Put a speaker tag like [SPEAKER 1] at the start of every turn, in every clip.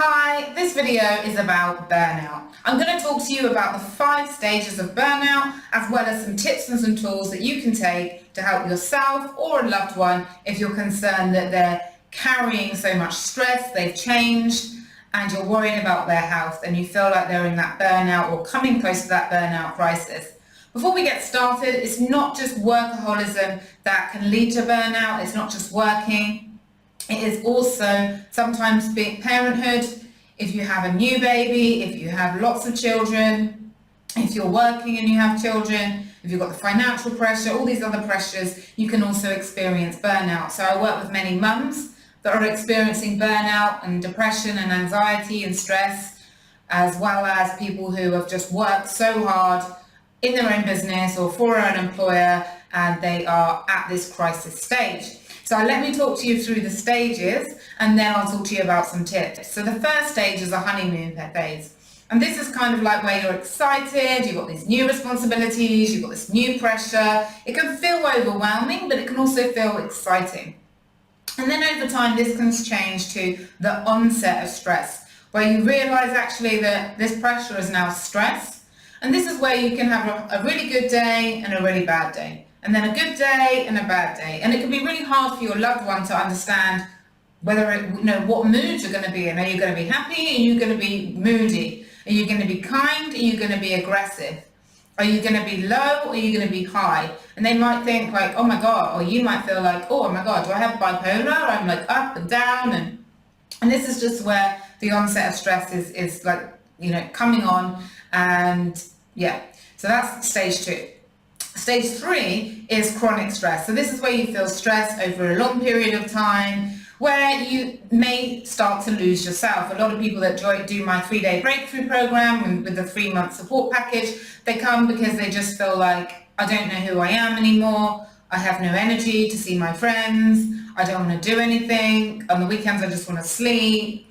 [SPEAKER 1] Hi, this video is about burnout. I'm going to talk to you about the 5 stages of burnout, as well as some tips and some tools that you can take to help yourself or a loved one if you're concerned that they're carrying so much stress, they've changed, and you're worried about their health and you feel like they're in that burnout or coming close to that burnout crisis. Before we get started, it's not just workaholism that can lead to burnout. It's not just working. It is also sometimes being parenthood. If you have a new baby, if you have lots of children, if you're working and you have children, if you've got the financial pressure, all these other pressures, you can also experience burnout. So I work with many mums that are experiencing burnout and depression and anxiety and stress, as well as people who have just worked so hard in their own business or for an employer and they are at this crisis stage. So let me talk to you through the stages and then I'll talk to you about some tips. So the first stage is a honeymoon phase. And this is kind of like where you're excited, you've got these new responsibilities, you've got this new pressure. It can feel overwhelming, but it can also feel exciting. And then over time, this can change to the onset of stress, where you realize actually that this pressure is now stress. And this is where you can have a really good day and a really bad day. And then a good day and a bad day. And it can be really hard for your loved one to understand whether what moods you're going to be in. Are you going to be happy? Are you going to be moody? Are you going to be kind? Are you going to be aggressive? Are you going to be low or are you going to be high? And they might think like, oh my God, or you might feel like, oh my God, do I have bipolar? I'm like up and down. And this is just where the onset of stress is like, coming on. And yeah, so that's stage 2. Stage 3 is chronic stress. So this is where you feel stressed over a long period of time, where you may start to lose yourself. A lot of people that do my 3-day breakthrough program with the 3-month support package, they come because they just feel like, I don't know who I am anymore. I have no energy to see my friends. I don't want to do anything. On the weekends, I just want to sleep.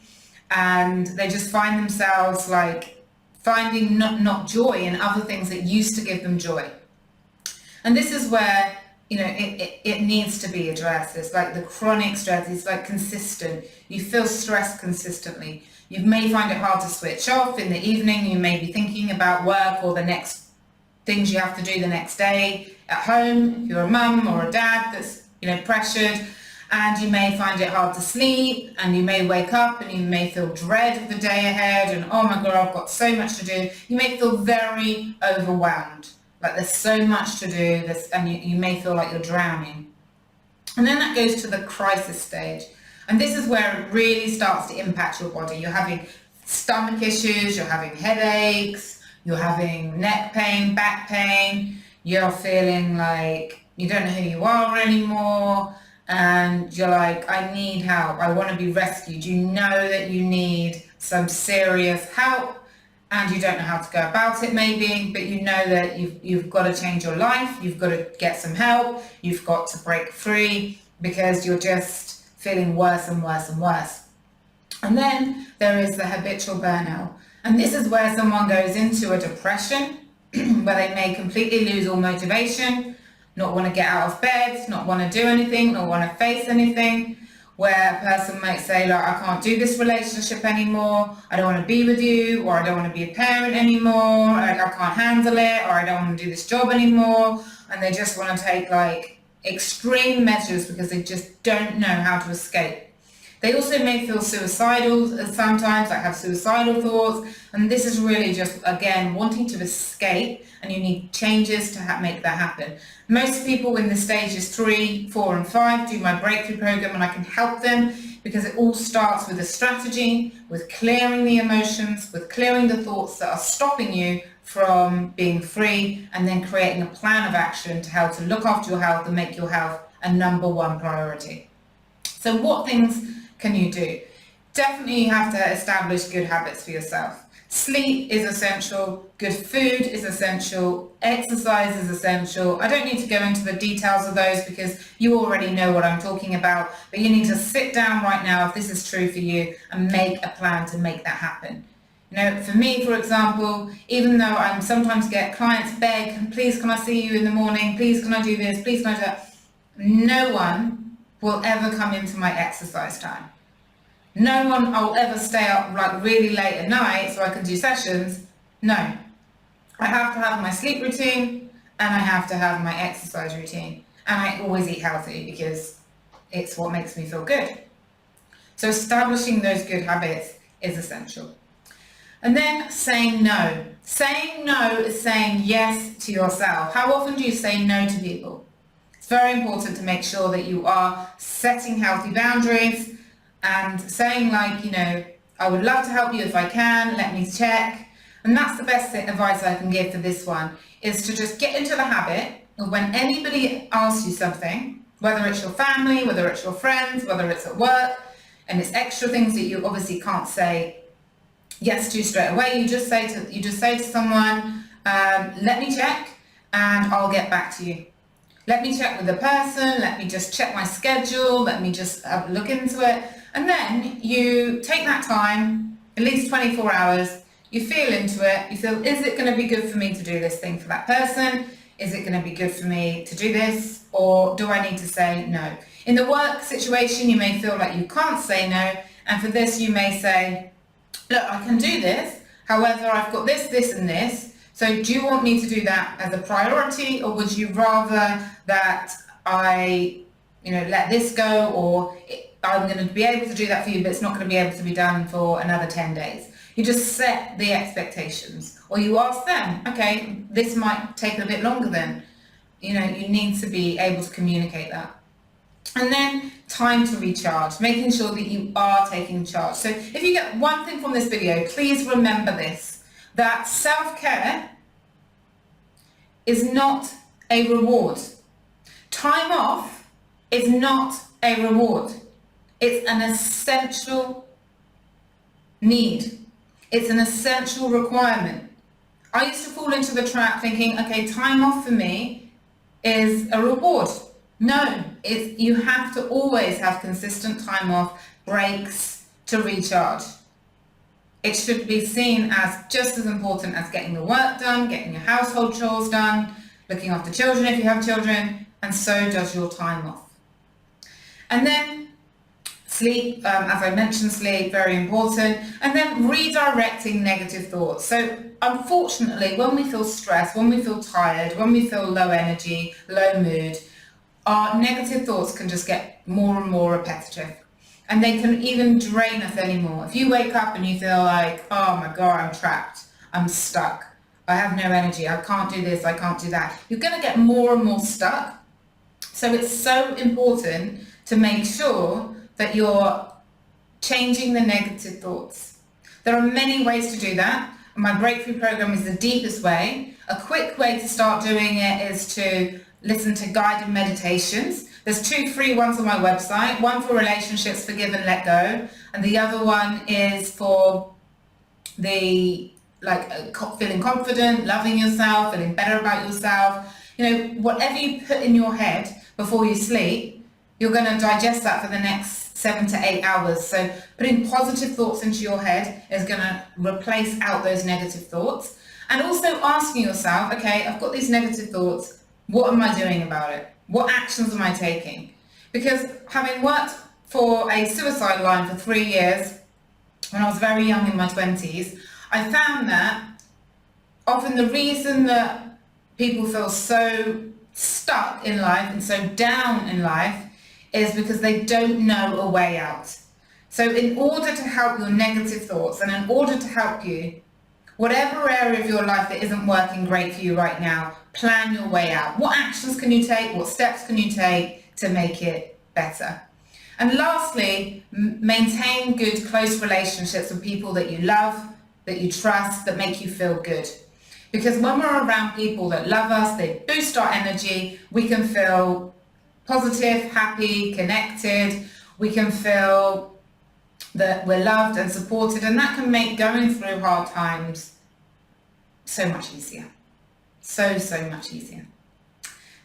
[SPEAKER 1] And they just find themselves like finding not joy in other things that used to give them joy. And this is where, it needs to be addressed. It's like the chronic stress, it's like consistent. You feel stressed consistently. You may find it hard to switch off. In the evening, you may be thinking about work or the next things you have to do the next day at home. If you're a mum or a dad that's, pressured, and you may find it hard to sleep, and you may wake up and you may feel dread of the day ahead and, oh my God, I've got so much to do. You may feel very overwhelmed. Like there's so much to do, and you may feel like you're drowning. And then that goes to the crisis stage. And this is where it really starts to impact your body. You're having stomach issues, you're having headaches, you're having neck pain, back pain, you're feeling like you don't know who you are anymore, and you're like, I need help, I want to be rescued. You know that you need some serious help, and you don't know how to go about it maybe, but you know that you've got to change your life, you've got to get some help, you've got to break free because you're just feeling worse and worse and worse. And then there is the habitual burnout. And this is where someone goes into a depression where they may completely lose all motivation, not want to get out of bed, not want to do anything, not want to face anything, where a person might say, like, I can't do this relationship anymore, I don't want to be with you, or I don't want to be a parent anymore, I can't handle it, or I don't want to do this job anymore, and they just want to take like extreme measures because they just don't know how to escape. They also may feel suicidal sometimes, like have suicidal thoughts, and this is really just, again, wanting to escape, and you need changes to make that happen. Most people in the stages 3, 4, and 5 do my breakthrough program, and I can help them because it all starts with a strategy, with clearing the emotions, with clearing the thoughts that are stopping you from being free, and then creating a plan of action to help to look after your health and make your health a #1 priority. So what things can you do? Definitely you have to establish good habits for yourself. Sleep is essential, good food is essential, exercise is essential. I don't need to go into the details of those because you already know what I'm talking about, but you need to sit down right now if this is true for you and make a plan to make that happen. For me, for example, even though I sometimes get clients beg, please can I see you in the morning, please can I do this, please can I do that, no one will ever come into my exercise time. No one I'll ever stay up like really late at night so I can do sessions. No. I have to have my sleep routine and I have to have my exercise routine. And I always eat healthy because it's what makes me feel good. So establishing those good habits is essential. And then saying no. Saying no is saying yes to yourself. How often do you say no to people? It's very important to make sure that you are setting healthy boundaries and saying like, you know, I would love to help you if I can, let me check. And that's the best advice I can give for this one, is to just get into the habit of when anybody asks you something, whether it's your family, whether it's your friends, whether it's at work, and it's extra things that you obviously can't say yes to straight away, you just say to someone, let me check and I'll get back to you. Let me check with the person, let me just check my schedule, let me just look into it. And then you take that time, at least 24 hours, you feel into it, you feel, is it going to be good for me to do this thing for that person? Is it going to be good for me to do this? Or do I need to say no? In the work situation, you may feel like you can't say no. And for this, you may say, look, I can do this. However, I've got this, this, and this. So do you want me to do that as a priority, or would you rather that I, let this go, or I'm going to be able to do that for you, but it's not going to be able to be done for another 10 days. You just set the expectations, or you ask them, okay, this might take a bit longer then. You need to be able to communicate that. And then time to recharge, making sure that you are taking charge. So if you get one thing from this video, please remember this, that self-care is not a reward. Time off is not a reward. It's an essential need. It's an essential requirement. I used to fall into the trap thinking, okay, time off for me is a reward. No, you have to always have consistent time off, breaks to recharge. It should be seen as just as important as getting the work done, getting your household chores done, looking after children if you have children, and so does your time off. And then sleep, as I mentioned, sleep, very important. And then redirecting negative thoughts. So unfortunately, when we feel stressed, when we feel tired, when we feel low energy, low mood, our negative thoughts can just get more and more repetitive. And they can even drain us anymore. If you wake up and you feel like, oh my God, I'm trapped, I'm stuck, I have no energy, I can't do this, I can't do that, you're going to get more and more stuck. So it's so important to make sure that you're changing the negative thoughts. There are many ways to do that. My breakthrough program is the deepest way. A quick way to start doing it is to listen to guided meditations. There's 2 free ones on my website, one for relationships, forgive and let go, and the other one is for the feeling confident, loving yourself, feeling better about yourself. Whatever you put in your head before you sleep, you're going to digest that for the next 7 to 8 hours. So putting positive thoughts into your head is going to replace out those negative thoughts. And also asking yourself, okay, I've got these negative thoughts, what am I doing about it? What actions am I taking? Because having worked for a suicide line for 3 years, when I was very young in my 20s, I found that often the reason that people feel so stuck in life and so down in life is because they don't know a way out. So in order to help your negative thoughts and in order to help you, whatever area of your life that isn't working great for you right now, plan your way out. What actions can you take? What steps can you take to make it better? And lastly, maintain good, close relationships with people that you love, that you trust, that make you feel good. Because when we're around people that love us, they boost our energy, we can feel positive, happy, connected, we can feel that we're loved and supported, and that can make going through hard times so much easier. So much easier.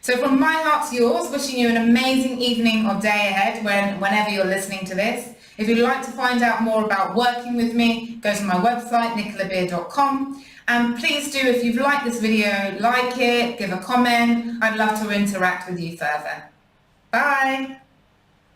[SPEAKER 1] So from my heart to yours, wishing you an amazing evening or day ahead whenever you're listening to this. If you'd like to find out more about working with me, go to my website, nicolabeer.com. And please do, if you've liked this video, like it, give a comment. I'd love to interact with you further. Bye.